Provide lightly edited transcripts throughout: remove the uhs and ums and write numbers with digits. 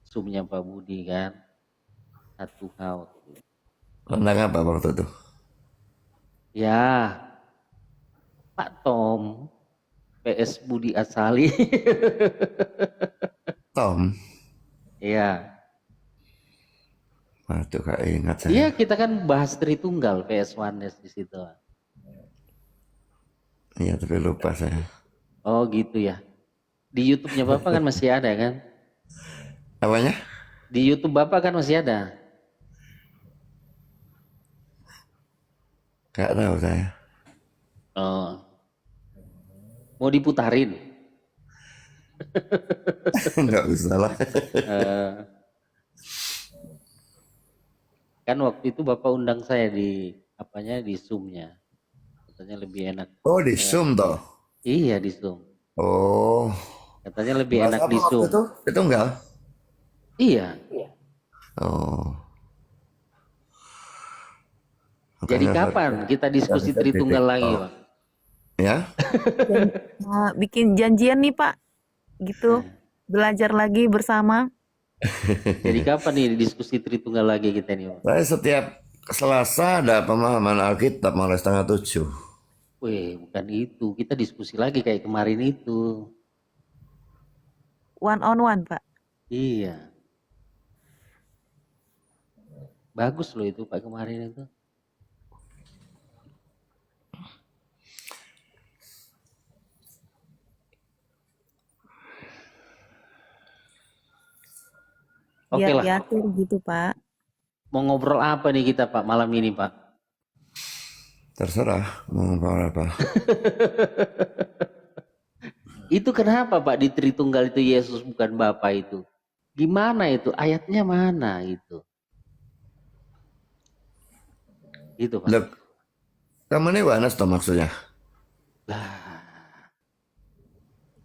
sumnya Pak Budi kan, satu hal. Tentang apa waktu itu? Ya, Pak Tom, PS Budi Asali. Tom. Iya, Waduh, gak ingat iya saya. kita kan bahas Tritunggal PS Ones di situ. Iya, tapi lupa saya. Oh gitu ya. Di YouTube-nya Bapak kan masih ada kan? Apanya? Di YouTube Bapak kan masih ada. Gak tahu saya. Oh, mau diputarin. Nggak usah lah. Eh, kan waktu itu Bapak undang saya di apanya di Zoom-nya. Katanya lebih enak. Oh, di Eh, Zoom toh. iya di Zoom. Oh, Katanya lebih bahas enak apa di waktu Zoom. itu? Itu enggak. Iya. Oh, Jadi makanya kapan kita saya diskusi lihat di Tritunggal lagi, TikTok. Pak? Ya, Bikin janjian nih Pak, gitu. Belajar lagi bersama. Jadi kapan nih diskusi Tritunggal lagi kita nih, Pak? saya setiap Selasa ada pemahaman Alkitab mulai 6:30. Wih, bukan itu. Kita diskusi lagi kayak kemarin itu. One on one Pak. Iya. Bagus loh itu Pak kemarin itu. Oke Biar lah. diatur gitu Pak. Mau ngobrol apa nih kita Pak malam ini Pak? Terserah mau ngomong apa. Itu kenapa Pak di Tritunggal itu Yesus bukan Bapa itu? Gimana itu? Ayatnya mana itu? Gitu Pak. Loh, kamu ini Wanes toh maksudnya? Lah,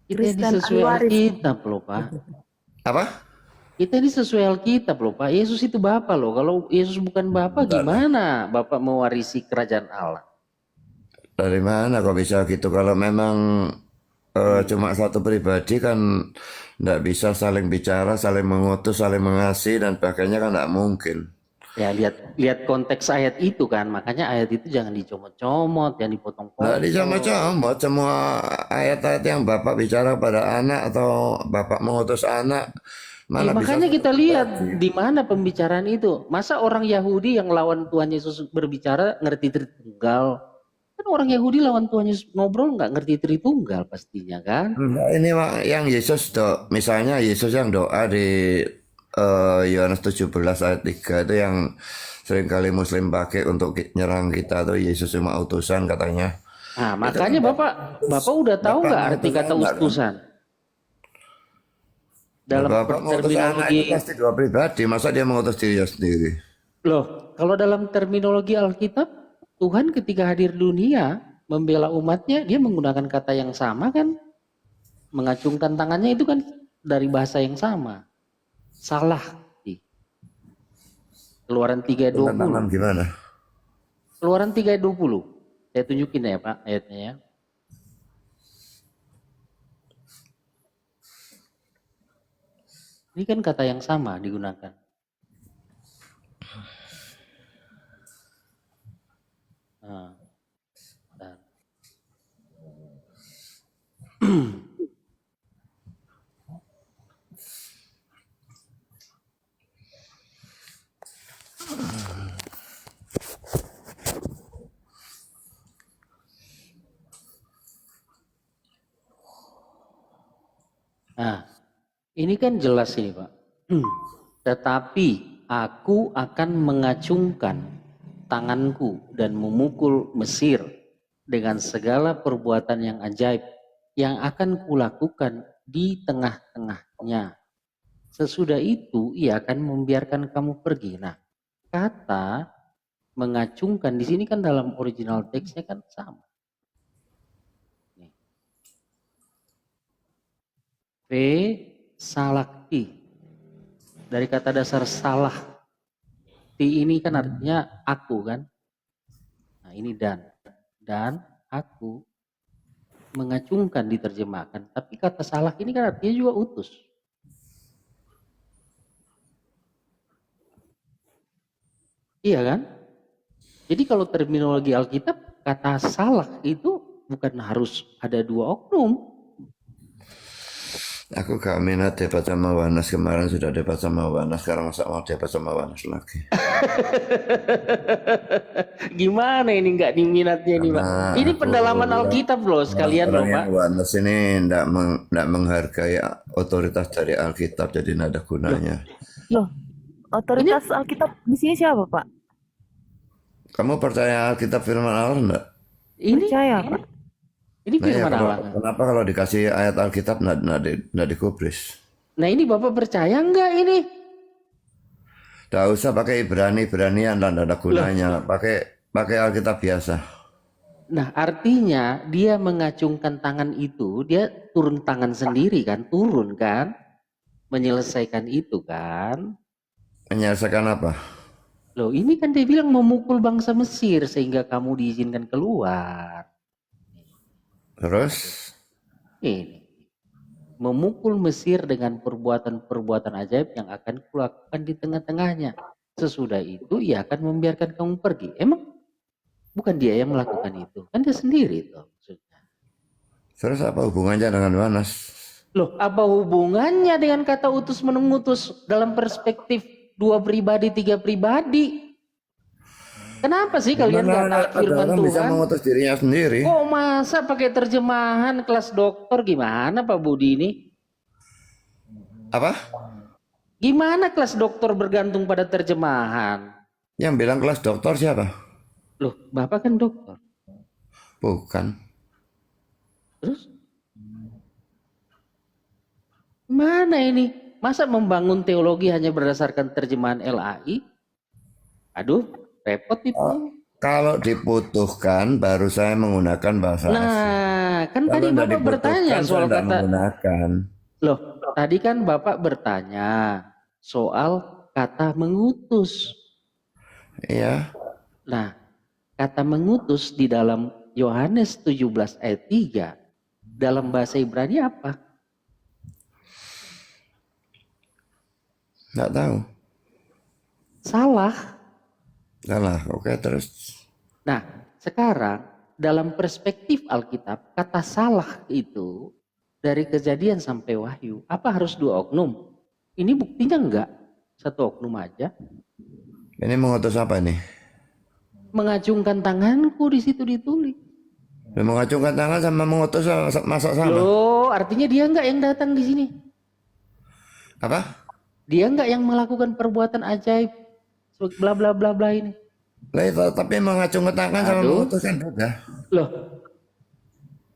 kita ini Kristen sesuai Aliwaris. Alkitab loh Pak. Apa? Kita ini sesuai Alkitab loh Pak. Yesus itu Bapa loh. Kalau Yesus bukan Bapa Bentar. gimana Bapak mewarisi kerajaan Allah? Dari mana kok bisa gitu? Kalau memang cuma satu pribadi kan nggak bisa saling bicara, saling mengutus, saling mengasihi dan sebagainya kan nggak mungkin. Ya lihat lihat konteks ayat itu kan. Makanya ayat itu jangan dicomot-comot, jangan Nggak dipotong-potong. dicamot-camot semua ayat-ayat yang Bapak bicara pada anak atau Bapak mengutus anak, Ya mana bisa makanya satu kita lihat pribadi. di mana pembicaraan itu. Masa orang Yahudi yang lawan Tuhan Yesus berbicara ngerti Tritunggal? Kan orang Yahudi lawan Tuhan Yesus ngobrol nggak ngerti Tritunggal pastinya kan? Enggak, ini Pak, yang Yesus misalnya Yesus yang doa di Yohanes 17 ayat 3 itu yang seringkali Muslim pakai untuk nyerang kita tuh Yesus cuma utusan katanya. Nah Itu kan makanya Bapak Bapak udah tahu Bapak nggak arti mengutus kata anak kan. utusan Nah, dalam Bapak mengutus anak terminologi itu pasti dua pribadi, masa dia mengutus dirinya sendiri? loh? Kalau dalam terminologi Alkitab Tuhan ketika hadir di dunia membela umatnya dia menggunakan kata yang sama kan? Mengacungkan tangannya itu kan dari bahasa yang sama. Salah. Keluaran Dengan tangan 3:20. gimana? Keluaran 3:20. Saya tunjukin ya Pak ayatnya ya. Ini kan kata yang sama digunakan. Nah, bentar. Nah, ini kan jelas ini Pak. Tetapi aku akan mengacungkan tanganku dan memukul Mesir dengan segala perbuatan yang ajaib yang akan kulakukan di tengah-tengahnya. Sesudah itu ia akan membiarkan kamu pergi. Nah, kata mengacungkan di sini kan dalam original teksnya kan sama. Nih. V salakti dari kata dasar salah. T ini kan artinya aku kan. Nah ini dan aku mengacungkan diterjemahkan. Tapi kata salah ini kan artinya juga utus. Iya kan? Jadi kalau terminologi Alkitab, kata salah itu bukan harus ada dua oknum. Aku gak minat debat sama Wanas, kemarin sudah debat sama Wanas, sekarang masa mau debat sama Wanas lagi. Gimana ini nggak diminatnya nih, Pak? Karena Ini aku pendalaman lihat Alkitab loh sekalian loh, orang Pak. yang Wanas ini tidak menghargai otoritas dari Alkitab, jadi tidak ada gunanya. Loh, otoritas Alkitab di sini siapa, Pak? Kamu percaya Alkitab firman Allah enggak? Ini Percaya, Pak. ini Nah ya, firman Allah. kenapa kalau dikasih ayat Alkitab tidak digubris? Nah ini Bapak percaya nggak ini? Tidak usah pakai Ibrani-Ibranian dan tidak ada gunanya. Pakai Alkitab biasa. Nah artinya dia mengacungkan tangan itu, dia turun tangan sendiri kan, turun kan, menyelesaikan itu kan. Menyelesaikan apa? Loh ini kan dia bilang memukul bangsa Mesir sehingga kamu diizinkan keluar. Terus Ini memukul Mesir dengan perbuatan-perbuatan ajaib yang akan kulakukan di tengah-tengahnya. Sesudah itu ia akan membiarkan kamu pergi. Emang bukan dia yang melakukan itu, kan dia sendiri tuh maksudnya. Terus apa hubungannya dengan Wanas? Loh, apa hubungannya dengan kata utus mengutus dalam perspektif dua pribadi, tiga pribadi? Kenapa sih kalian nggak taat Ada firman orang bisa Tuhan? mengutus dirinya sendiri. Kok masa pakai terjemahan kelas dokter gimana Pak Budi ini? Apa? Gimana kelas dokter bergantung pada terjemahan? Yang bilang kelas doktor siapa? Loh, Bapak kan dokter. Bukan. Terus? Mana ini? Masa membangun teologi hanya berdasarkan terjemahan LAI? Aduh, repot itu. Kalau dibutuhkan baru saya menggunakan bahasa asing. Nah, kan Kalau tadi tidak Bapak bertanya dibutuhkan, saya soal tidak kata. menggunakan. Loh, tadi kan Bapak bertanya soal kata mengutus. Iya. Nah, kata mengutus di dalam Yohanes 17 ayat 3 dalam bahasa Ibrani apa? Nggak tahu. Salah. Salah. Oke, terus. Nah, sekarang dalam perspektif Alkitab, kata salah itu dari Kejadian sampai Wahyu, apa harus dua oknum? Ini buktinya enggak, satu oknum aja. Ini mengutus apa nih? Mengacungkan tanganku di situ ditulis. Mengacungkan tangan sama mengutus masuk sama. Loh, artinya dia enggak yang datang di sini. Apa? Dia enggak yang melakukan perbuatan ajaib, bla bla bla bla ini. Lah, tapi mengacungkan tangan sama Aduh. mengutus kan beda. Loh,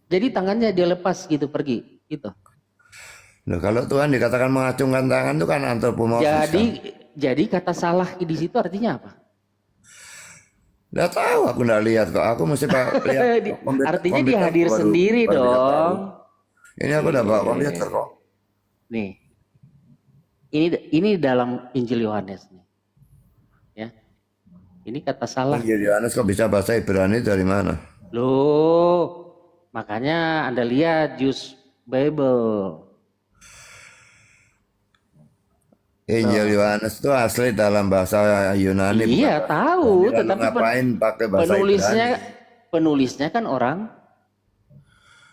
jadi tangannya dia lepas gitu pergi, gitu. Loh, kalau Tuhan dikatakan mengacungkan tangan itu kan antropomorfis. Jadi kata salah di situ artinya apa? Nggak tahu, aku nggak lihat kok. Aku mesti lihat. Artinya dia hadir sendiri dong. Ini aku udah bawa komputer kok. Nih, ini dalam Injil Yohanes nih, ya. Ini kata salah. Injil Yohanes kok bisa bahasa Ibrani dari mana? Loh, makanya Anda lihat Jus Bible. Injil Yohanes itu asli dalam bahasa Yunani. Iya, tahu, tetapi ngapain pakai bahasa Ibrani? penulisnya kan orang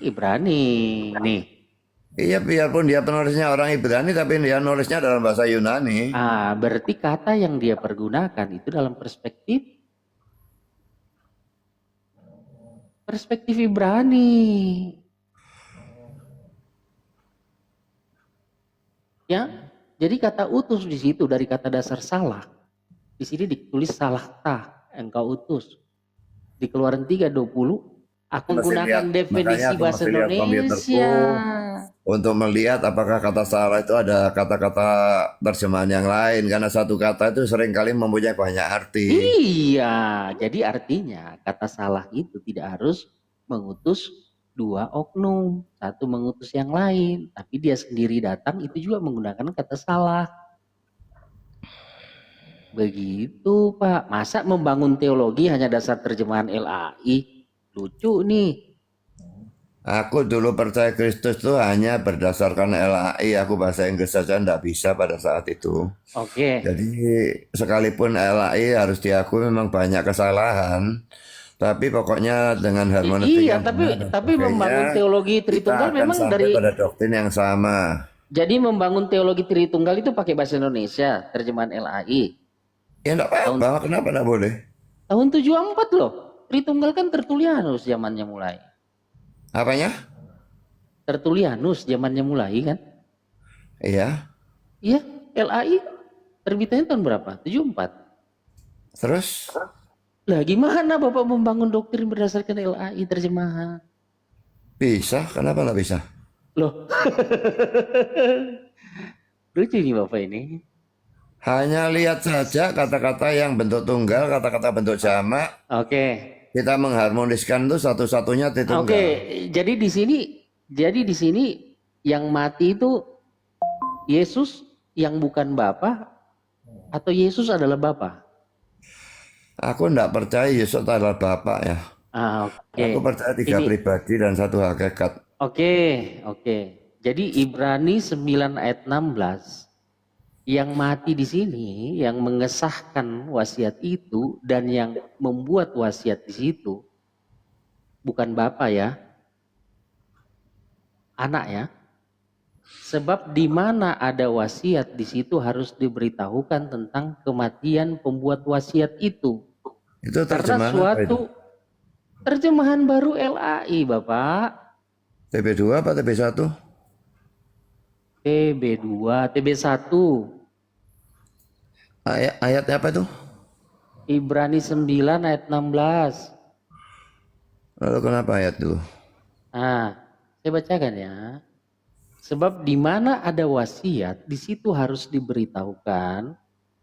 Ibrani nih. Iya, biarpun dia penulisnya orang Ibrani, tapi dia nulisnya dalam bahasa Yunani. Ah, berarti kata yang dia pergunakan itu dalam perspektif Ibrani. Ya, jadi kata utus di situ dari kata dasar salah. Di sini ditulis salah tah, engkau utus. Di Keluaran 3:20, aku Mesti gunakan lihat, definisi makanya aku bahasa mesti lihat Indonesia. Untuk melihat apakah kata salah itu ada kata-kata terjemahan yang lain, karena satu kata itu seringkali mempunyai banyak arti. Iya, jadi artinya kata salah itu tidak harus mengutus dua oknum, satu mengutus yang lain, tapi dia sendiri datang itu juga menggunakan kata salah. Begitu Pak, masa membangun teologi hanya dasar terjemahan LAI? Lucu nih. Aku dulu percaya Kristus itu hanya berdasarkan LAI. Aku bahasa Inggris saja ndak bisa pada saat itu. Oke. Jadi sekalipun LAI harus diakui memang banyak kesalahan. Tapi pokoknya dengan harmonistik Iya, yang benar dan tapi sebagainya, membangun teologi kita Tritunggal akan memang sampai dari pada doktrin yang sama. jadi membangun teologi Tritunggal itu pakai bahasa Indonesia, terjemahan LAI. Ya enggak Tahun apa-apa, kenapa enggak boleh? tahun 74 loh. Tritunggal kan Tertulianus zamannya mulai. Apanya? Tertulianus zamannya mulai kan? Iya. Iya, LAI terbitannya tahun berapa? 74. Terus Lah gimana Bapak membangun doktrin berdasarkan LAI terjemahan? bisa, kenapa enggak bisa? Loh, lucu nih Bapak ini. Hanya lihat saja kata-kata yang bentuk tunggal, kata-kata bentuk jamak, Oke. kita mengharmoniskan itu satu-satunya Oke, tritunggal. jadi di sini yang mati itu Yesus yang bukan Bapa atau Yesus adalah Bapa? Aku enggak percaya Yesus adalah Bapa ya. Aku Oke. percaya tiga Ini pribadi dan satu hakikat. oke. Jadi Ibrani 9 ayat 16 yang mati di sini, yang mengesahkan wasiat itu dan yang membuat wasiat di situ bukan Bapa ya, anak ya. Sebab di mana ada wasiat di situ harus diberitahukan tentang kematian pembuat wasiat itu. Itu Karena terjemahan apa itu? suatu terjemahan baru LAI, Bapak. TB2 apa TB1? TB2, TB1, Ayatnya apa itu? Ibrani 9 ayat 16. Lalu kenapa ayat itu? Saya bacakan ya. Sebab di mana ada wasiat, di situ harus diberitahukan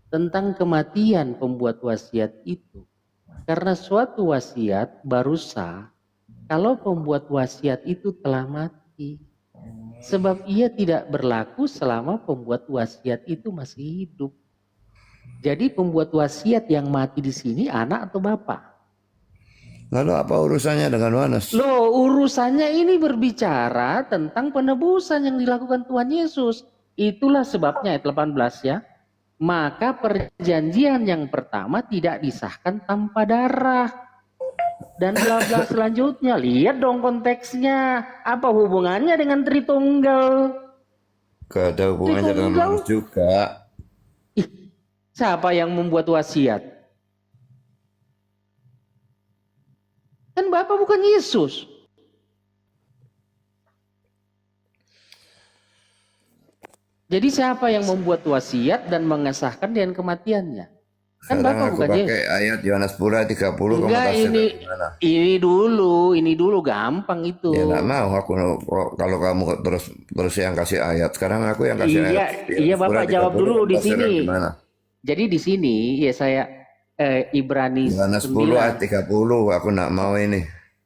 tentang kematian pembuat wasiat itu. Karena suatu wasiat baru sah kalau pembuat wasiat itu telah mati. Sebab ia tidak berlaku selama pembuat wasiat itu masih hidup. Jadi pembuat wasiat yang mati di sini anak atau bapak? Lalu apa urusannya dengan Yohanes? Loh, urusannya ini berbicara tentang penebusan yang dilakukan Tuhan Yesus. Itulah sebabnya ayat 18 ya. Maka perjanjian yang pertama tidak disahkan tanpa darah. Dan bla bla selanjutnya. Lihat dong konteksnya. Apa hubungannya dengan Tritunggal? Gak ada hubungannya dengan Tritunggal. Yohanes juga. Ih, siapa yang membuat wasiat? Kan Bapak bukan Yesus. Jadi siapa yang membuat wasiat dan mengesahkan dengan kematiannya? Kan Sekarang Bapak aku bukan pakai Yesus. ayat Yohanes Pura 30, kamu Enggak, tafsirnya gimana? ini dulu gampang itu. Ya nggak mau aku kalau kamu terus yang kasih ayat. Sekarang aku yang kasih ayat. Iya Bapak Yohanes Pura jawab 30, dulu kamu di tafsirnya sini. gimana? Jadi di sini ya saya Ibrani Yohanes 10 ayat 9. 30, aku nggak mau ini.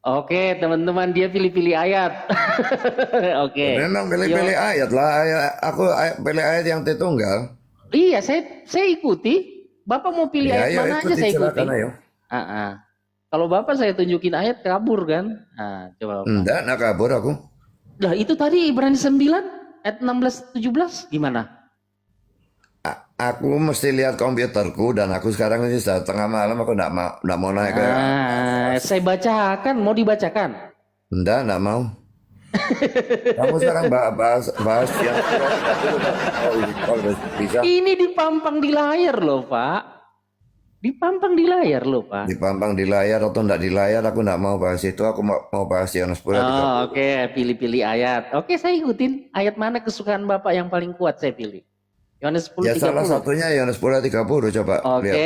Oke, teman-teman dia pilih-pilih ayat. Oke. Ya, memang pilih-pilih ayat lah. Aku pilih ayat yang tritunggal. Iya, saya ikuti. Bapak mau pilih Ya, ayat ayo mana aja ikuti, saya ikuti. silakan ayo. Kalau Bapak saya tunjukin ayat kabur kan? Coba Bapak. Enggak, nak kabur aku. Lah itu tadi Ibrani 9 ayat 16 17 gimana? Aku mesti lihat komputerku dan aku sekarang ini sudah tengah malam, aku enggak mau naik ke. Saya bacakan, mau dibacakan? Enggak mau. Kamu sekarang bahas yang kalau bisa Ini dipampang di layar loh, Pak. Dipampang di layar loh, Pak. dipampang di layar atau enggak di layar, aku enggak mau bahas itu. Aku mau bahas Yohanes Pura 30. Oke, pilih-pilih ayat. Oke, saya ikutin. Ayat mana kesukaan Bapak yang paling kuat saya pilih. Yohanes 10 Ya salah 30. satunya Yohanes Pura 30, coba Oke, lihat.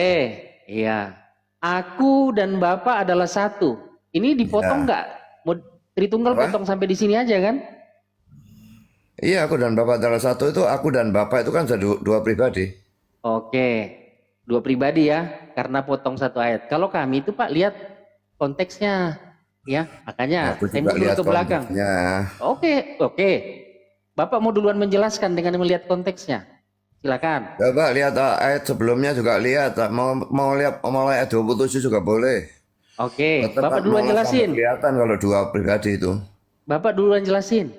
iya. Aku dan Bapak adalah satu. Ini dipotong Ya. nggak? Mau Tritunggal Apa? potong sampai di sini aja kan? Iya, aku dan Bapak adalah satu, itu aku dan Bapak itu kan dua pribadi. Oke, dua pribadi ya, karena potong satu ayat. Kalau kami itu Pak lihat konteksnya, ya, makanya Aku saya juga mundur lihat ke belakang. konteksnya. Oke. Bapak mau duluan menjelaskan dengan melihat konteksnya. Silakan. Coba lihat ayat sebelumnya juga lihat. Mau lihat ayat 27 juga boleh. Oke, Tetap Bapak duluan malah tambah jelasin. kelihatan kalau dua pribadi itu. Bapak duluan jelasin.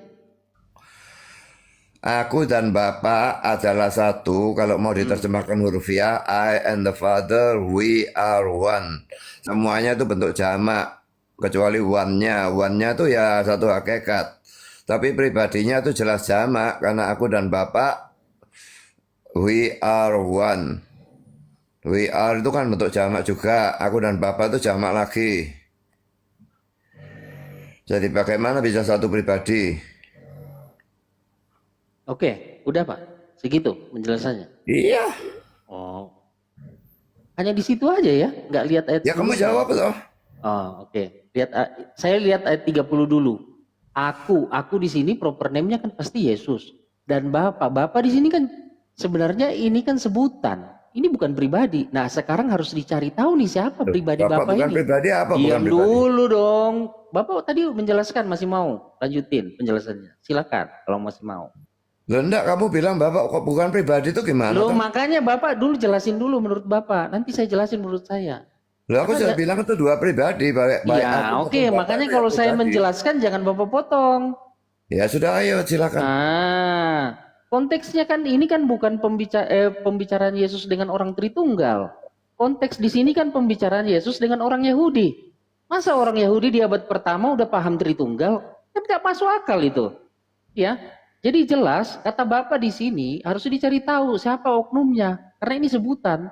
Aku dan Bapa adalah satu. Kalau mau diterjemahkan hurufiah, I and the Father, we are one. Semuanya itu bentuk jamak, kecuali one-nya. One-nya itu ya satu hakikat. Tapi pribadinya itu jelas jamak, karena aku dan Bapa, we are one. We are itu kan bentuk jamak juga. Aku dan Bapa itu jamak lagi. Jadi bagaimana bisa satu pribadi? Oke, udah Pak. Segitu penjelasannya. Iya. Oh. Hanya di situ aja ya? Nggak lihat ayat Ya kamu sebelumnya? jawab toh. Oh, oke. Saya lihat ayat 30 dulu. Aku di sini proper name-nya kan pasti Yesus. Dan Bapak di sini kan sebenarnya ini kan sebutan. Ini bukan pribadi. Nah, sekarang harus dicari tahu nih siapa pribadi Bapak Bapak bukan ini. pribadi apa? Bukan Diam pribadi. dulu dong. Bapak tadi menjelaskan, masih mau lanjutin penjelasannya. Silakan kalau masih mau. Loh enggak, kamu bilang Bapak kok bukan pribadi itu gimana Loh, toh? makanya Bapak dulu jelasin dulu menurut Bapak. Nanti saya jelasin menurut saya. Loh aku sudah bilang itu dua pribadi, baik aku Ya, oke. maupun Bapak Makanya itu kalau ya saya pribadi. menjelaskan jangan Bapak potong. Ya sudah, ayo silakan. Konteksnya kan ini kan bukan pembicaraan Yesus dengan orang Tritunggal. Konteks di sini kan pembicaraan Yesus dengan orang Yahudi. Masa orang Yahudi di abad pertama udah paham Tritunggal? Kan tidak masuk akal itu. Ya. Jadi jelas kata Bapak di sini harus dicari tahu siapa oknumnya, karena ini sebutan.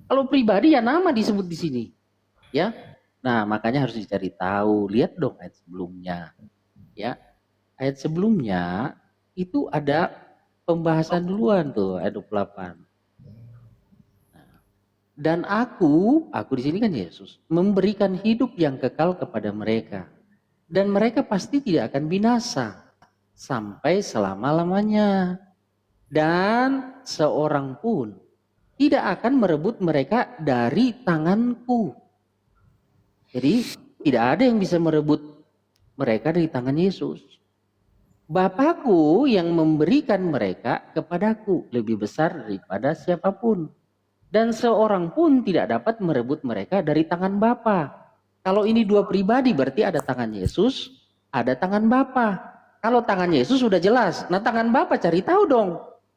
Kalau pribadi ya nama disebut di sini. Ya. Nah, makanya harus dicari tahu. Lihat dong ayat sebelumnya. Ya. Ayat sebelumnya itu ada pembahasan duluan tuh ayat 28. Dan aku di sini kan Yesus, memberikan hidup yang kekal kepada mereka. Dan mereka pasti tidak akan binasa sampai selama-lamanya. Dan seorang pun tidak akan merebut mereka dari tanganku. Jadi tidak ada yang bisa merebut mereka dari tangan Yesus. Bapakku yang memberikan mereka kepadaku lebih besar daripada siapapun. Dan seorang pun tidak dapat merebut mereka dari tangan Bapa. Kalau ini dua pribadi berarti ada tangan Yesus, ada tangan Bapa. Kalau tangan Yesus sudah jelas. Nah, tangan Bapa cari tahu dong.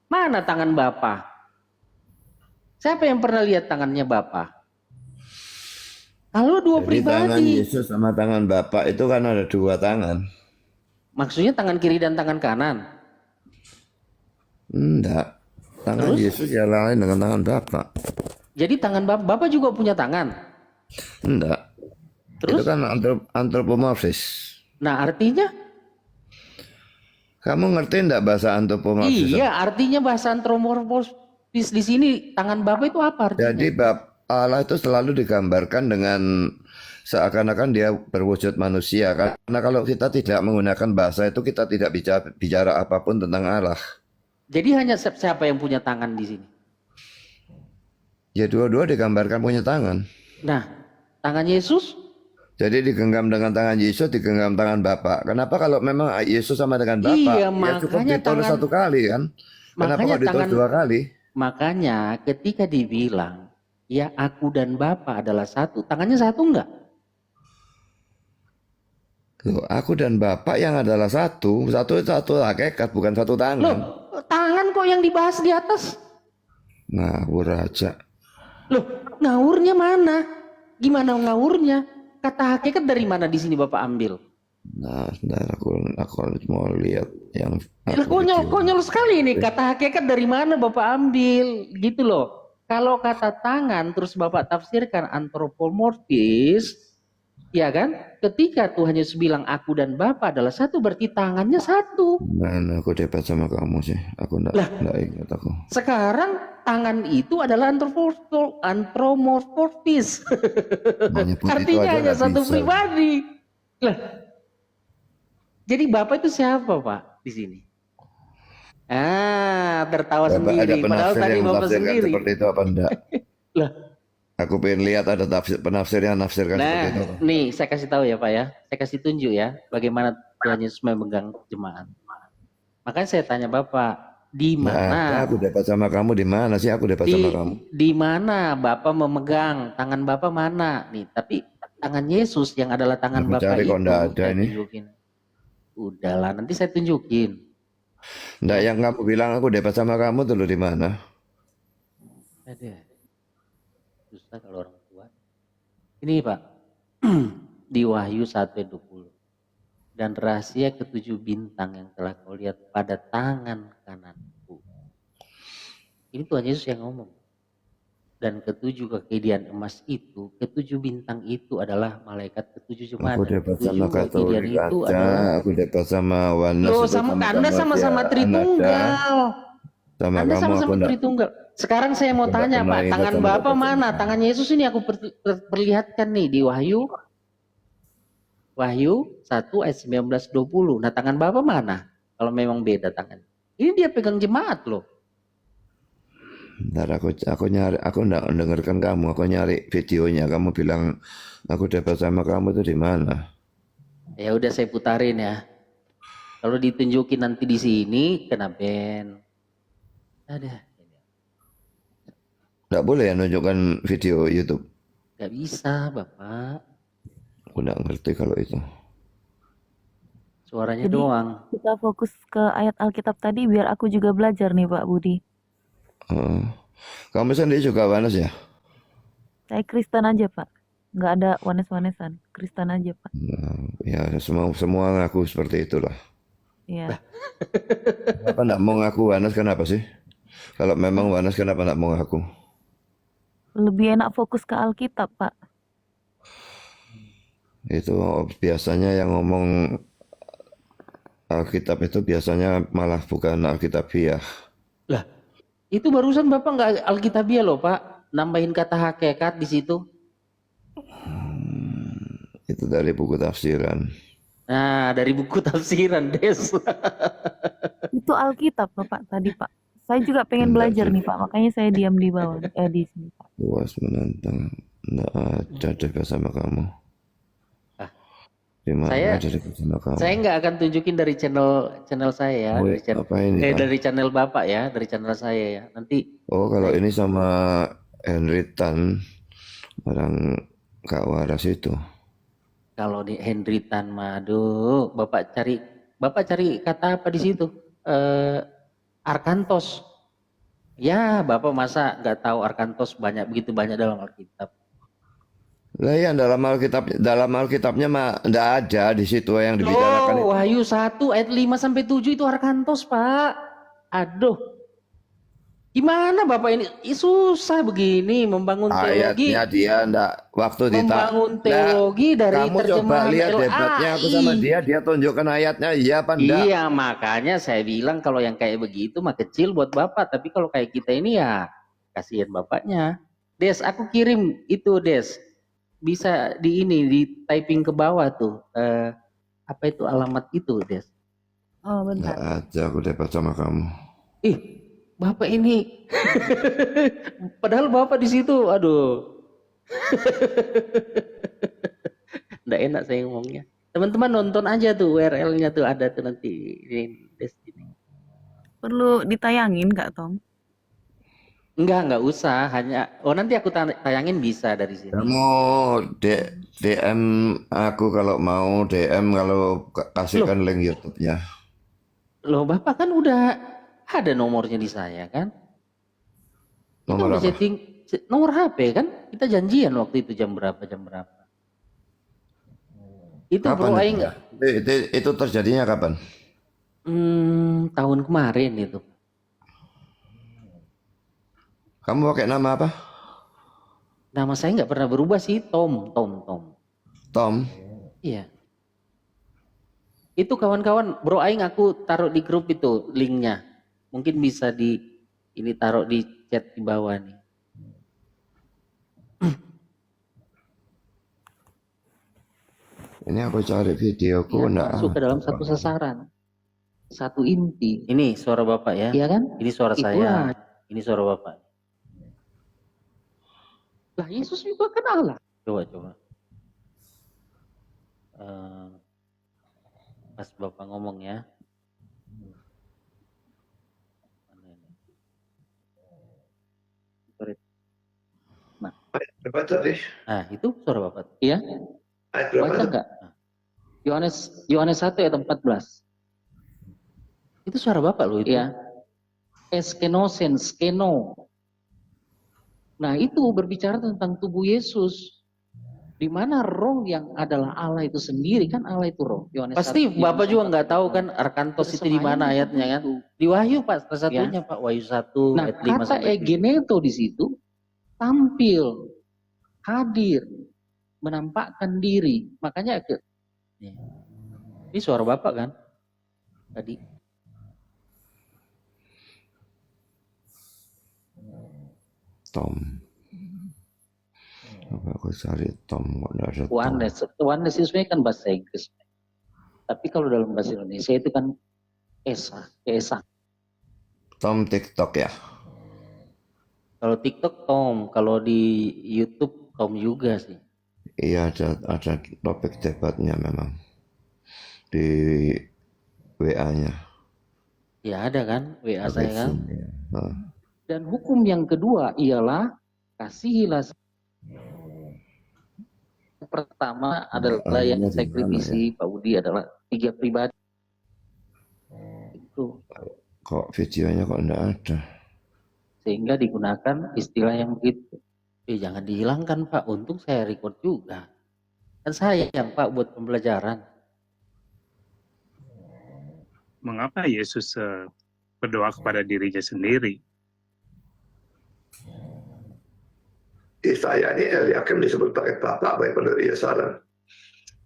Mana tangan Bapa? Siapa yang pernah lihat tangannya Bapa? Kalau dua Jadi tangan pribadi. Yesus sama tangan Bapak itu kan ada dua tangan. Maksudnya tangan kiri dan tangan kanan. Enggak. Tangan Yesus ya lain dengan tangan Bapak. Jadi tangan Bapak juga punya tangan. Enggak. Terus? Itu kan antropomorfis. Nah, artinya? Kamu ngerti enggak bahasa antropomorfis? Iya, artinya bahasa antropomorfis di sini tangan Bapak itu apa artinya? Jadi Allah itu selalu digambarkan dengan seakan-akan dia berwujud manusia. Karena kalau kita tidak menggunakan bahasa itu kita tidak bicara apapun tentang Allah. Jadi hanya siapa yang punya tangan di sini? Ya dua-dua digambarkan punya tangan. Nah, tangan Yesus? Jadi digenggam dengan tangan Yesus, digenggam tangan Bapak. Kenapa kalau memang Yesus sama dengan Bapak? Iya, ya cukup makanya ditulis satu kali kan? Kenapa makanya kok ditulis tangan- dua kali? Makanya ketika dibilang, ya aku dan Bapak adalah satu, tangannya satu enggak? Loh, aku dan Bapak yang adalah satu itu satu hakikat, bukan satu Loh, tangan. tangan kok yang dibahas di atas? Ngawur aja. Loh, ngawurnya mana? Gimana ngawurnya? Kata hakikat dari mana di sini Bapak ambil? Nah, sebentar aku mau lihat yang Konyol sekali ini, kata hakikat dari mana Bapak ambil? Gitu loh. Kalau kata tangan terus Bapak tafsirkan antropomorfis, ya kan? Ketika Tuhan Yesus bilang aku dan Bapa adalah satu, berarti tangannya satu. Nah, aku debat sama kamu sih. Aku enggak ingat aku. Sekarang tangan itu adalah antropomorfis. Menyebut itu Artinya aja hanya nggak satu bisa. pribadi. Lah, jadi Bapak itu siapa Pak di sini? Tertawa Bapak ada sendiri. Padahal penafsir tadi yang Bapak menafsirkan sendiri. seperti itu apa enggak? Lah, Aku pengen lihat ada penafsir yang menafsirkan seperti itu. nah, nih saya kasih tahu ya Pak ya. Saya kasih tunjuk ya bagaimana Tuhan Yesus memegang jemaat. Makanya saya tanya Bapak, di Nah, mana? aku dapat sama kamu di mana sih? Aku dapat sama kamu. Di mana Bapak memegang? Tangan Bapak mana? Nih, tapi tangan Yesus yang adalah tangan Aku Bapak cari itu. kok nggak ada saya ini. tunjukin. Udahlah, nanti saya tunjukin. Nggak, yang kamu bilang aku debat sama kamu dulu di mana? Ada, susah kalau orang tua. Ini Pak, di Wahyu 1:20. Dan rahasia ketujuh bintang yang telah kau lihat pada tangan kananku. Ini Tuhan Yesus yang ngomong. Dan ketujuh kekedian emas itu, ketujuh bintang itu adalah malaikat ketujuh jemaat. Aku Dan debat ketujuh sama kekedian Katolik itu ada, adalah, aku debat sama Wanas loh itu sama Anda sama-sama ada, Tritunggal. sama Anda kamu aku sama-sama enggak, Tritunggal. Sekarang saya mau tanya pernah Pak, ingat tangan sama Bapak debat sama mana? kamu. Tangan Yesus ini aku perlihatkan nih di Wahyu 1 ayat 19-20. Nah tangan Bapak mana? Kalau memang beda tangan. Ini dia pegang jemaat loh. Ntar aku nyari, aku enggak mendengarkan kamu, aku nyari videonya. Kamu bilang aku debat sama kamu itu di mana? Ya udah saya putarin ya. Kalau ditunjukin nanti di sini kena ban. Ada. Enggak boleh ya nunjukkan video YouTube. Gak bisa Bapak. Aku enggak ngerti kalau itu. Suaranya Jadi doang. kita fokus ke ayat Alkitab tadi biar aku juga belajar nih Pak Budi. Oh. Kamu sendiri juga Wanas ya? Saya Kristen aja Pak. Nggak ada wanes-wanesan. Kristen aja Pak. Nah, ya semua ngaku seperti itulah. Iya. Kenapa enggak mau ngaku Wanas, kenapa sih? Kalau memang Wanas kenapa enggak mau ngaku? Lebih enak fokus ke Alkitab Pak. Itu biasanya yang ngomong Alkitab itu biasanya malah bukan Alkitabiah. Lah, itu barusan Bapak nggak Alkitabiah loh Pak. Nambahin kata hakikat di situ. Itu dari buku tafsiran. Nah, dari buku tafsiran Des. Itu Alkitab Bapak tadi Pak. Saya juga pengen Enggak belajar sih. nih Pak. Makanya saya diam di bawah. Di sini Pak. Puas menantang. Enggak ada debat sama kamu. Ah, Di mana saya ada debat sama kamu? saya nggak akan tunjukin dari channel saya ya, Oh, dari channel apa ini Pak? dari channel Bapak ya, dari channel saya ya. Nanti Oh, kalau ini sama Henry Tan, orang Kak Waras itu. kalau di Henry Tan Madu, Bapak cari kata apa di situ? Arkantos. Ya, Bapak masa nggak tahu Arkantos begitu banyak dalam Alkitab. Lah ya dalam Alkitabnya mah enggak ada di situ yang dibicarakan itu. Oh, Wahyu 1 ayat 5-7 itu Arkantos, Pak. Aduh, gimana Bapak ini? Susah begini membangun teologi. Ayatnya dia enggak waktu Membangun teologi dari kamu coba terjemahan lihat debatnya aku sama LAI. dia tunjukkan ayatnya iya apa enggak. Iya, makanya saya bilang kalau yang kayak begitu mah kecil buat Bapak, tapi kalau kayak kita ini ya kasihan Bapaknya. Des, aku kirim itu Des. Bisa di typing ke bawah tuh. Apa itu alamat itu, Des? Oh Enggak bentar. ada aku debat sama kamu. Ih, Bapak ini. Padahal Bapak di situ, aduh. Nggak enak saya ngomongnya. Teman-teman nonton aja tuh URL-nya tuh ada tuh nanti di Des ini. Perlu ditayangin Kak Tom? Enggak usah, hanya nanti aku tayangin bisa dari sini. Kamu DM aku kalau mau DM kalau kasihkan link YouTube-nya. Loh, Bapak kan udah ada nomornya di saya kan? Kita Nomor udah apa? setting nomor HP kan? Kita janjian waktu itu jam berapa? Itu Kapan Bro itu Aing ya? Itu terjadinya kapan? tahun kemarin itu. Kamu pakai nama apa? Nama saya nggak pernah berubah sih, Tom. Tom. Iya. Itu kawan-kawan Bro Aing aku taruh di grup itu linknya. Mungkin bisa ini taruh di chat di bawah nih. Ini aku cari videoku Ya, enggak. masuk ke dalam satu sasaran. Satu inti. Ini suara Bapak ya? Iya kan? Ini suara saya. Ini suara Bapak. Lah Yesus juga kan Allah. Coba. Pas Bapak ngomong ya. Nah, itu suara Bapak. Iya. Baca enggak? Nah, Yohanes 1 ayat 14. Itu suara Bapak loh itu. Ya. Eskenosen, skeno. Nah, itu berbicara tentang tubuh Yesus. Di mana roh yang adalah Allah itu sendiri, kan Allah itu roh. Yohanes Pasti 1, Bapak Yohanes juga 4. nggak tahu kan Arkantos itu di mana Bersemayam ayatnya kan? itu. Di Wahyu Pak, salah satunya Pak, Wahyu 1 Nah, ayat 5 kata sampai 7. egeneto di situ tampil, hadir, menampakkan diri. Makanya Ini suara Bapak kan? Tadi. Tom. Apa aku cari Tom kok nggak ada Tom. Oneness itu sebenarnya kan bahasa Inggris. Tapi kalau dalam bahasa Indonesia itu kan Esa. Tom TikTok ya. Kalau TikTok Tom, kalau di YouTube Tom juga sih. Iya ada topik debatnya memang di WA-nya. Ya ada kan WA saya kan. Ya. Dan hukum yang kedua ialah kasihilah. Pertama adalah yang saya kritisi Pak Budi adalah 3 pribadi. Itu. Kok videonya kok enggak ada? Sehingga digunakan istilah yang begitu. Jangan dihilangkan Pak, untung saya record juga. Kan sayang Pak buat pembelajaran. Mengapa Yesus berdoa kepada dirinya sendiri? Di saya ini Eliakim disebut sebagai Bapak bagi penduduk Yerusalem.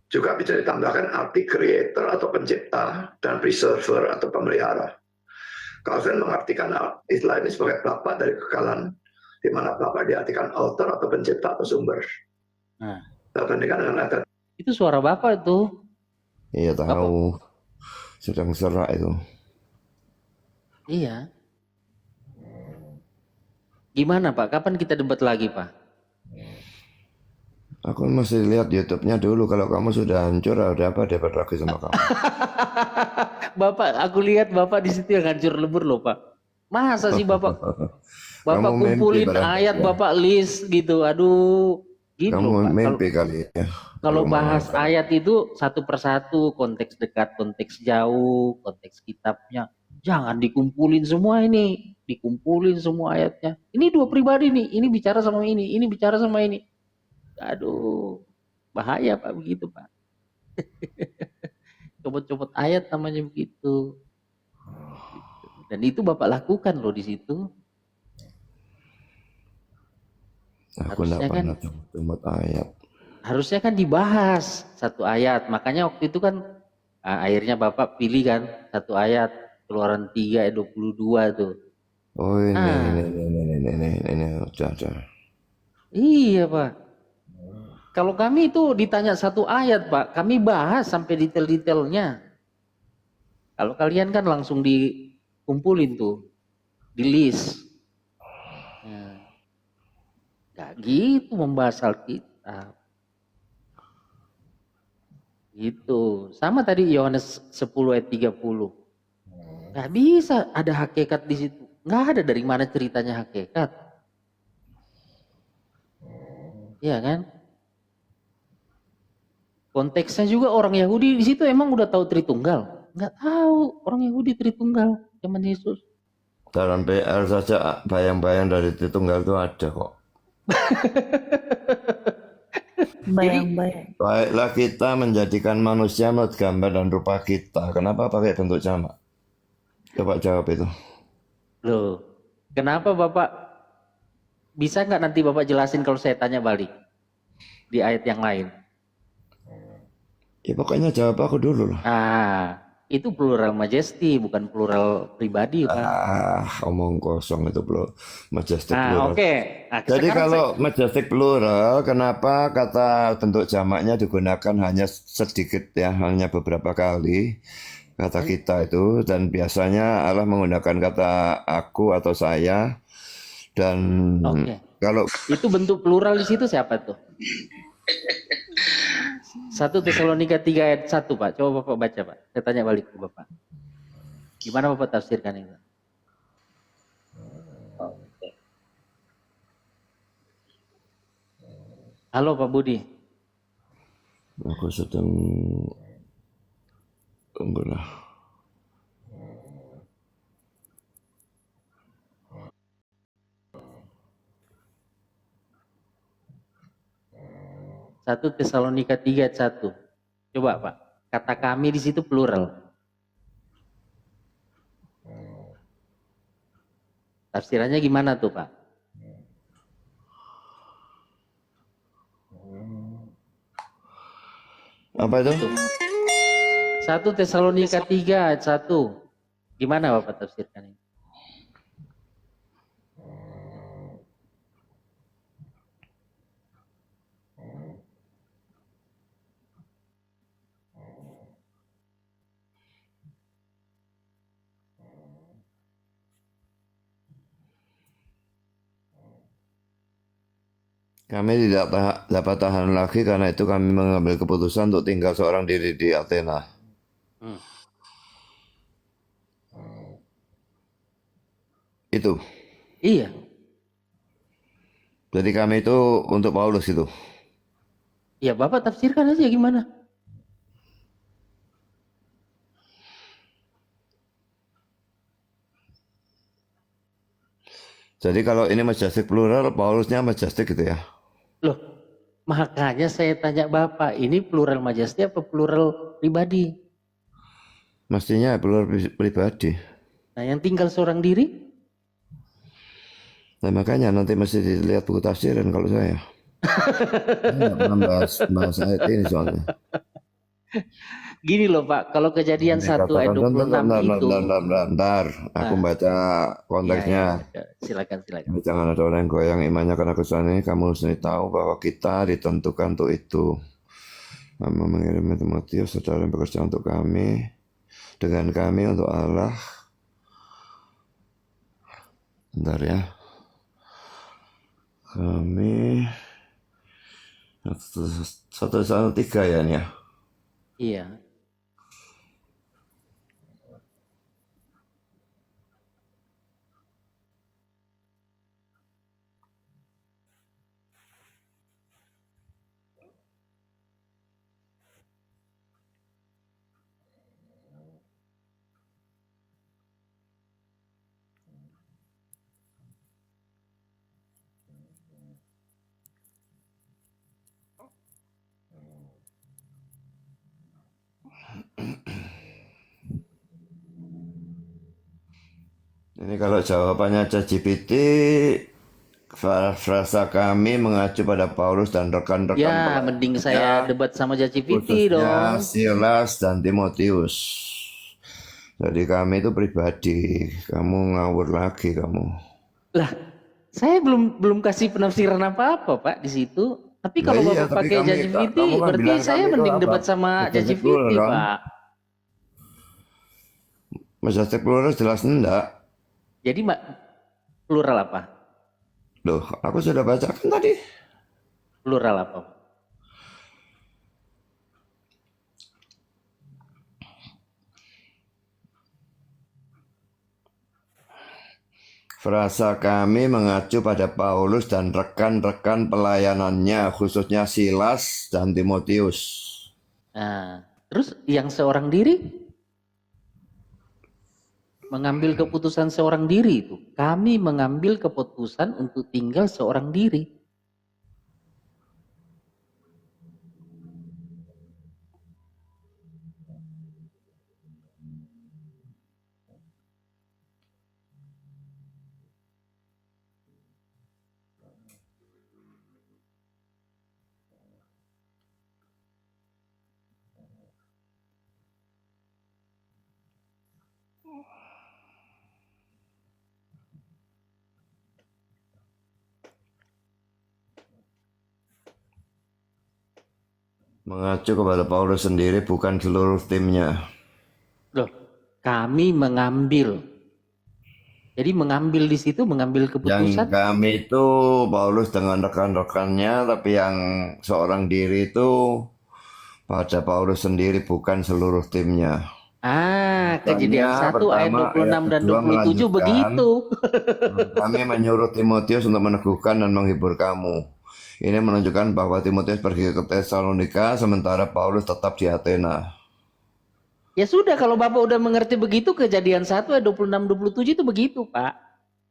Juga bisa ditambahkan arti creator atau pencipta dan preserver atau pemelihara. Calvin mengartikan istilah ini sebagai Bapak dari kekalan, di mana Bapak diartikan author atau pencipta atau sumber. Nah, Dibandingkan dengan kata itu suara Bapak tuh. Iya tahu. Sedang serak itu. Iya. Gimana Pak? Kapan kita debat lagi Pak? Aku masih lihat YouTube-nya dulu. Kalau kamu sudah hancur, ada apa debat lagi sama kamu? Bapak, aku lihat Bapak di situ yang hancur lebur loh Pak. Masa sih Bapak Kamu kumpulin mimpi ayat barangkali ya. Bapak list gitu. Aduh, gitu Kamu loh Pak. mimpi kali ya. Kalau Kalau bahas mau- ayat itu satu persatu, konteks dekat, konteks jauh, konteks kitabnya. Jangan dikumpulin semua ini, dikumpulin semua ayatnya. Ini 2 pribadi nih, ini bicara sama ini bicara sama ini. Aduh, bahaya Pak begitu Pak. Copot-copot ayat namanya begitu. Dan itu Bapak lakukan loh di situ. Aku Harusnya enggak kan- pernah cumut ayat. Harusnya kan dibahas satu ayat. Makanya waktu itu kan akhirnya Bapak pilih kan satu ayat Keluaran 3 ayat 22 tuh. Oh ini, Ah. ini, udah. Iya Pak. Kalau kami itu ditanya satu ayat Pak, kami bahas sampai detail-detailnya. Kalau kalian kan langsung dikumpulin tuh, di list. Nah, gak gitu membahas Alkitab. Gitu. Sama tadi Yohanes 10 ayat 30. Gak bisa ada hakikat di situ. Gak ada dari mana ceritanya hakikat. Iya kan? Konteksnya juga orang Yahudi di situ emang udah tahu Tritunggal? Nggak tahu orang Yahudi Tritunggal zaman Yesus. Dalam PR saja bayang-bayang dari Tritunggal itu ada kok. Bayang-bayang. Baiklah kita menjadikan manusia menurut gambar dan rupa kita. Kenapa pakai bentuk jamak? Coba jawab itu. Loh, kenapa Bapak? Bisa nggak nanti Bapak jelasin kalau saya tanya balik di ayat yang lain? Ya pokoknya jawab aku dulu lah. Itu plural majesty, bukan plural pribadi, Pak. Omong kosong itu majestic plural. Oke. Jadi kalau majestic plural, kenapa kata bentuk jamaknya digunakan hanya sedikit ya, hanya beberapa kali kata kita itu, dan biasanya Allah menggunakan kata aku atau saya, dan kalau itu bentuk plural di situ siapa tuh? 1 Tesalonika 3 ayat 1 Pak. Coba Bapak baca Pak. Saya tanya balik ke Bapak. Gimana Bapak tafsirkan itu? Halo Pak Budi. aku sedang Tunggulah. Satu Tesalonika 3 ayat 1. Coba Pak, kata kami di situ plural. Tafsirannya gimana tuh Pak? Apa itu? Tuh. 1 Tesalonika 3 ayat 1. Gimana Bapak tafsirkan ini? Kami tidak dapat tahan lagi, karena itu kami mengambil keputusan untuk tinggal seorang diri di Athena. Hmm. Itu. Iya. Jadi kami itu untuk Paulus itu. Ya Bapak tafsirkan aja gimana? Jadi kalau ini majestic plural, Paulusnya majestic gitu ya. Loh, makanya saya tanya Bapak, ini plural majesty apa plural pribadi? Mestinya plural pribadi. Nah, yang tinggal seorang diri? Nah makanya nanti mesti dilihat buku tafsiran kalau saya. Saya nggak pernah bahas ayat ini soalnya. Gini loh Pak, kalau kejadian 1 ayat 26 itu. Bentar, aku baca konteksnya. Ya, silakan. Jangan ada orang yang goyang imannya karena kesalahan ini. Kamu harus tahu bahwa kita ditentukan untuk itu. Kami mengirim Timotius, saudara yang bekerja untuk kami, dengan kami untuk Allah. Bentar ya. Kami 1:3 ya ini ya. Iya. Ini kalau jawabannya ChatGPT, frasa kami mengacu pada Paulus dan rekan-rekan Ya, mending saya debat sama ChatGPT khususnya dong. Silas dan Timotius. Jadi kami itu pribadi, kamu ngawur lagi kamu. Lah, saya belum kasih penafsiran apa-apa Pak di situ. Tapi kalau Nah iya, Bapak tapi pakai kamu ChatGPT, kan berarti bilang saya kami itu mending apa? debat sama Majestic ChatGPT plural, kan? Pak. Majestic plural jelas enggak. Jadi plural apa? Loh, aku sudah bacakan tadi. Plural apa? Frasa kami mengacu pada Paulus dan rekan-rekan pelayanannya, khususnya Silas dan Timotius. Nah, terus yang seorang diri mengambil keputusan seorang diri itu. Kami mengambil keputusan untuk tinggal seorang diri. Mengacu kepada Paulus sendiri, bukan seluruh timnya. Loh, kami mengambil. Jadi mengambil di situ, mengambil Yang keputusan. kami itu Paulus dengan rekan-rekannya, tapi yang seorang diri itu pada Paulus sendiri, bukan seluruh timnya. Kejadian 1 ayat 26 dan 27 begitu. Kami menyuruh Timotius untuk meneguhkan dan menghibur kamu. Ini menunjukkan bahwa Timotius pergi ke Tesalonika, sementara Paulus tetap di Athena. Ya sudah, kalau Bapak udah mengerti begitu, Kejadian 1 ayat 26-27 itu begitu, Pak.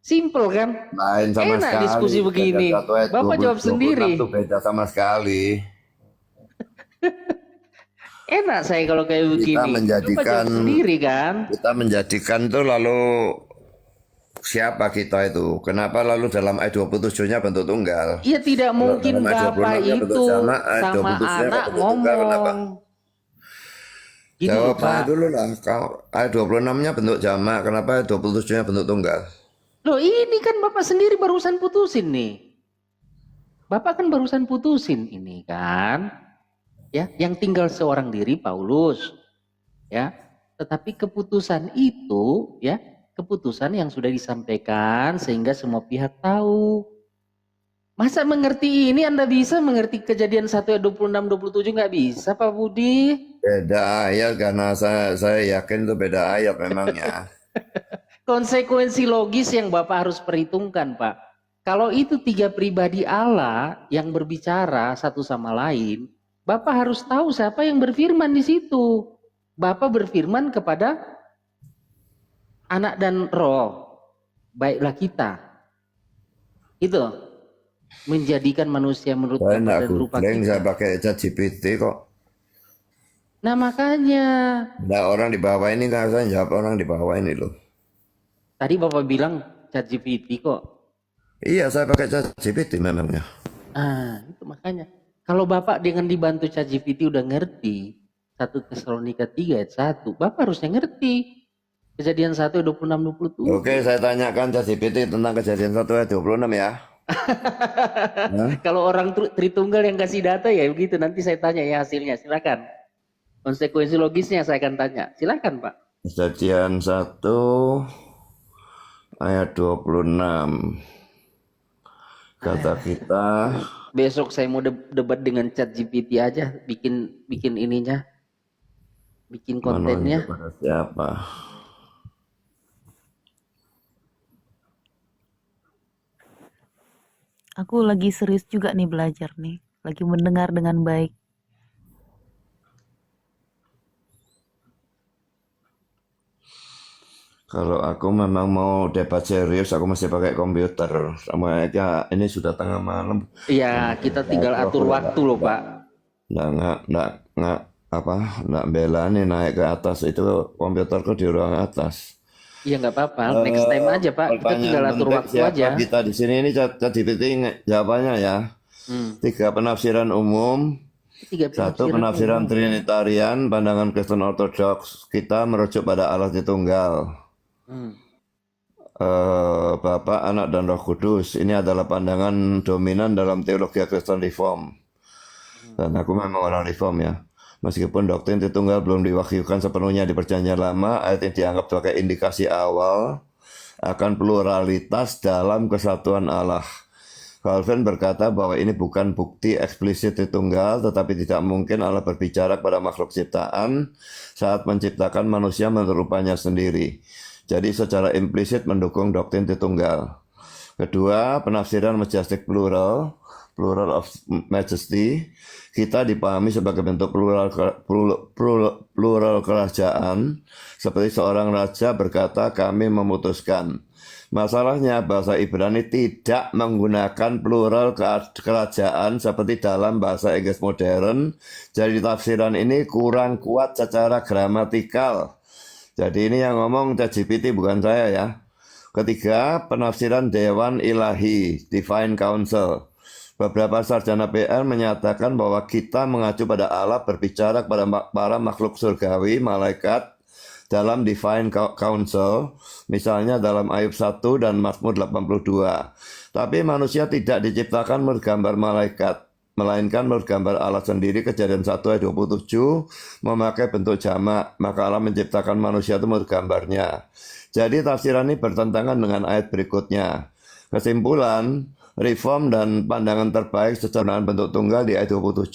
Simple kan? Lain sama Enak sekali. diskusi begini. Kejadian 1 ayat Bapak 20, jawab 26 sendiri. tuh beda sama sekali. Enak saya kalau kayak Kita begini. Bapak menjadikan jawab sendiri kan? kita menjadikan tuh lalu siapa kita itu? Kenapa lalu dalam ayat 27-nya bentuk tunggal? Iya, tidak Kalau mungkin dalam ayat Bapak 26-nya bentuk itu jamak, ayat sama 27-nya anak bentuk tunggal, kenapa? ngomong. Gini loh, Jawab Pak. aja dulu lah. Kalau ayat 26-nya bentuk jamak, kenapa ayat 27-nya bentuk tunggal? Loh, ini kan Bapak sendiri barusan putusin nih. Bapak kan barusan putusin ini kan. Ya, yang tinggal seorang diri Paulus. Ya, tetapi keputusan itu ya, keputusan yang sudah disampaikan sehingga semua pihak tahu. Masa mengerti ini Anda bisa mengerti Kejadian 1 ayat 26-27 nggak bisa, Pak Budi? Beda ayat karena saya yakin itu beda ayat memangnya. Konsekuensi logis yang Bapak harus perhitungkan, Pak. Kalau itu 3 pribadi Allah yang berbicara satu sama lain, Bapak harus tahu siapa yang berfirman di situ. Bapak berfirman kepada Anak dan Roh, baiklah kita. Itu menjadikan manusia menurut Saya gambar nggak dan rupa googling, saya kita. pakai ChatGPT kok. Nah makanya Nah, orang di bawah ini kan saya jawab orang di bawah ini loh. tadi Bapak bilang ChatGPT kok. Iya, saya pakai ChatGPT memangnya. Itu makanya. Kalau Bapak dengan dibantu ChatGPT udah ngerti 1 Tesalonika 3 ayat 1, Bapak harusnya ngerti Kejadian 1 ayat 26-27. Oke, saya tanyakan ChatGPT tentang Kejadian 1 ayat 26 ya. Kalau orang Tritunggal yang kasih data ya begitu, nanti saya tanya ya hasilnya, silakan. Konsekuensi logisnya saya akan tanya. Silakan, Pak. Kejadian 1 ayat 26. Kata kita, Besok saya mau debat dengan ChatGPT aja, bikin ininya, bikin kontennya. menunjuk pada siapa? Aku lagi serius juga nih belajar nih. Lagi mendengar dengan baik. Kalau aku memang mau debat serius, aku mesti pakai komputer. Sama aja, ini sudah tengah malam. Iya, kita tinggal atur waktu loh, Pak. Nggak bela nih naik ke atas itu komputerku di ruang atas. Iya nggak apa-apa, next time aja Pak. Kita tinggal atur penting waktu siapa aja. kita di sini ini ChatGPT jawabannya ya. 3 penafsiran umum. 3 1 penafsiran Trinitarian, pandangan Kristen Ortodoks. Kita merujuk pada Allah Tritunggal. Bapa, Anak, dan Roh Kudus. Ini adalah pandangan dominan dalam teologi Kristen Reform. Dan aku memang orang Reform ya. Meskipun doktrin Tritunggal belum diwahyukan sepenuhnya di Perjanjian Lama, ayat ini dianggap sebagai indikasi awal akan pluralitas dalam kesatuan Allah. Calvin berkata bahwa ini bukan bukti eksplisit Tritunggal, tetapi tidak mungkin Allah berbicara kepada makhluk ciptaan saat menciptakan manusia menurut rupanya sendiri. Jadi secara implisit mendukung doktrin Tritunggal. Kedua, penafsiran majestic plural of majesty, kita dipahami sebagai bentuk plural kerajaan, seperti seorang raja berkata, kami memutuskan. Masalahnya bahasa Ibrani tidak menggunakan plural kerajaan seperti dalam bahasa Inggris modern, jadi tafsiran ini kurang kuat secara gramatikal. Jadi ini yang ngomong ChatGPT bukan saya ya. Ketiga, penafsiran Dewan Ilahi, Divine Council. Beberapa sarjana PR menyatakan bahwa kita mengacu pada Allah berbicara kepada para makhluk surgawi, malaikat, dalam Divine Council, misalnya dalam Ayub 1 dan Mazmur 82. Tapi manusia tidak diciptakan bergambar malaikat, melainkan bergambar Allah sendiri. Kejadian 1 ayat 27 memakai bentuk jamak, maka Allah menciptakan manusia itu bergambarnya. Jadi tafsiran ini bertentangan dengan ayat berikutnya. Kesimpulan, reform dan pandangan terbaik secara bentuk tunggal di ayat 27,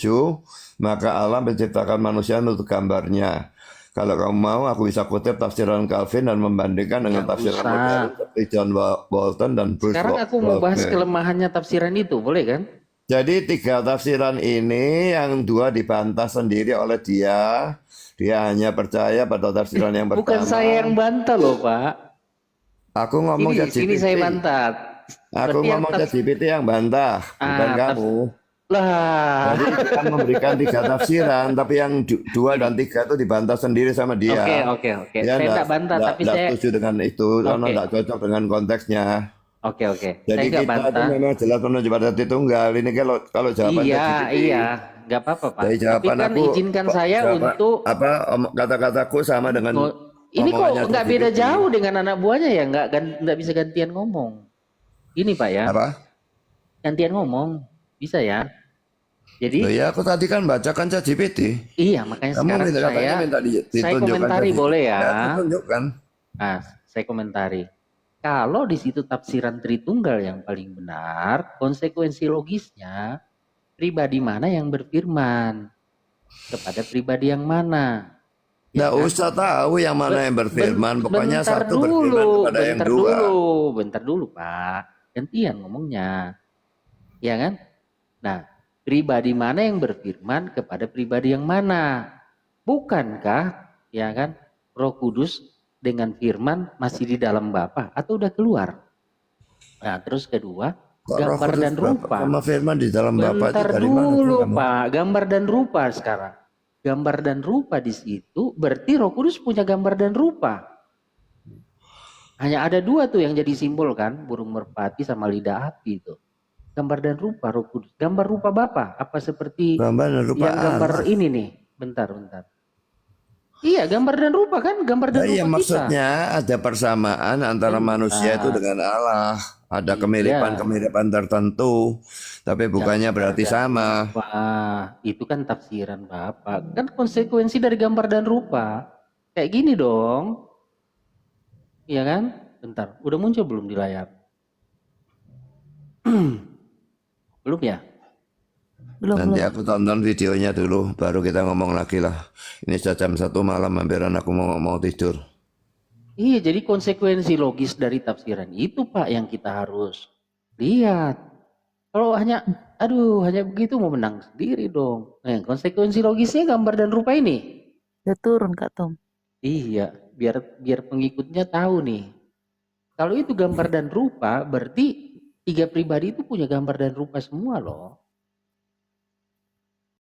maka Allah menciptakan manusia menurut gambarnya. Kalau kamu mau, aku bisa kutip tafsiran Calvin dan membandingkan dengan tafsiran modern seperti John Walton dan Bruce Sekarang aku mau bahas Waltman. kelemahannya tafsiran itu, boleh kan? Jadi 3 tafsiran ini yang 2 dibantah sendiri oleh dia. Dia hanya percaya pada tafsiran yang Bukan pertama. saya yang bantah loh, Pak. Aku ngomong Ini saya ChatGPT. bantah. Aku Berarti yang ngomong ChatGPT yang bantah, bukan Ah, kamu. lah. Jadi dia memberikan 3 tafsiran, tapi yang 2 dan 3 itu dibantah sendiri sama Oke, dia. oke, oke. Dia Saya enggak bantah, tapi nggak saya setuju dengan itu, karena oke. nggak cocok dengan konteksnya. Oke, oke. Saya Jadi enggak kita itu bantah. memang jelas menuju pada Tritunggal. Ini kalau jawaban Iya, ChatGPT. iya. Enggak apa-apa, Pak. Dari Tapi jawaban kan aku, izinkan saya untuk kata-kataku sama dengan ini kok omongannya nggak beda ChatGPT. jauh dengan anak buahnya ya, nggak bisa gantian ngomong. Ini Pak ya, Apa? gantian ngomong bisa ya. Loh Jadi ya, aku tadi kan bacakan ChatGPT. iya makanya Kamu sekarang katanya minta saya ditunjukkan komentari ChatGPT. boleh ya. Ya, aku tunjukkan. Nah, saya komentari. Kalau di situ tafsiran Tritunggal yang paling benar, konsekuensi logisnya pribadi mana yang berfirman kepada pribadi yang mana. Ya Nggak kan? usah tahu yang mana yang berfirman. Pokoknya satu berfirman kepada yang dua. Bentar dulu Pak. Gantian ngomongnya. Ya kan? Nah, pribadi mana yang berfirman kepada pribadi yang mana? Bukankah, ya kan, Roh Kudus dengan firman masih di dalam Bapa atau udah keluar? Nah, terus kedua, Kok Roh gambar Kudus dan rupa. sama firman di dalam Bapa itu Bentar dari mana tuh dulu kamu? Pak, gambar dan rupa sekarang. Gambar dan rupa di situ berarti Roh Kudus punya gambar dan rupa. Hanya ada 2 tuh yang jadi simbol kan, burung merpati sama lidah api itu. Gambar dan rupa Roh Kudus. Gambar rupa Bapa apa seperti Gambar dan rupa yang gambar Allah. ini nih? Bentar. Iya, gambar dan rupa kan, gambar dan Nah, iya, rupa kita. maksudnya ada persamaan antara manusia itu dengan Allah. Ada Iya. kemiripan-kemiripan tertentu, tapi bukannya berarti sama. Wah, itu kan tafsiran Bapak. Kan konsekuensi dari gambar dan rupa. Kayak gini dong. Iya kan? Bentar, udah muncul belum di layar? Belum ya? Belum, Nanti belum. aku tonton videonya dulu, baru kita ngomong lagi lah. Ini sudah jam 1 malam, hampiran aku mau tidur. Iya, jadi konsekuensi logis dari tafsiran itu Pak yang kita harus lihat. Kalau hanya begitu mau menang sendiri dong. Nah, konsekuensi logisnya gambar dan rupa ini. Udah turun Kak Tom. Iya, biar pengikutnya tahu nih. Kalau itu gambar dan rupa, berarti 3 pribadi itu punya gambar dan rupa semua loh.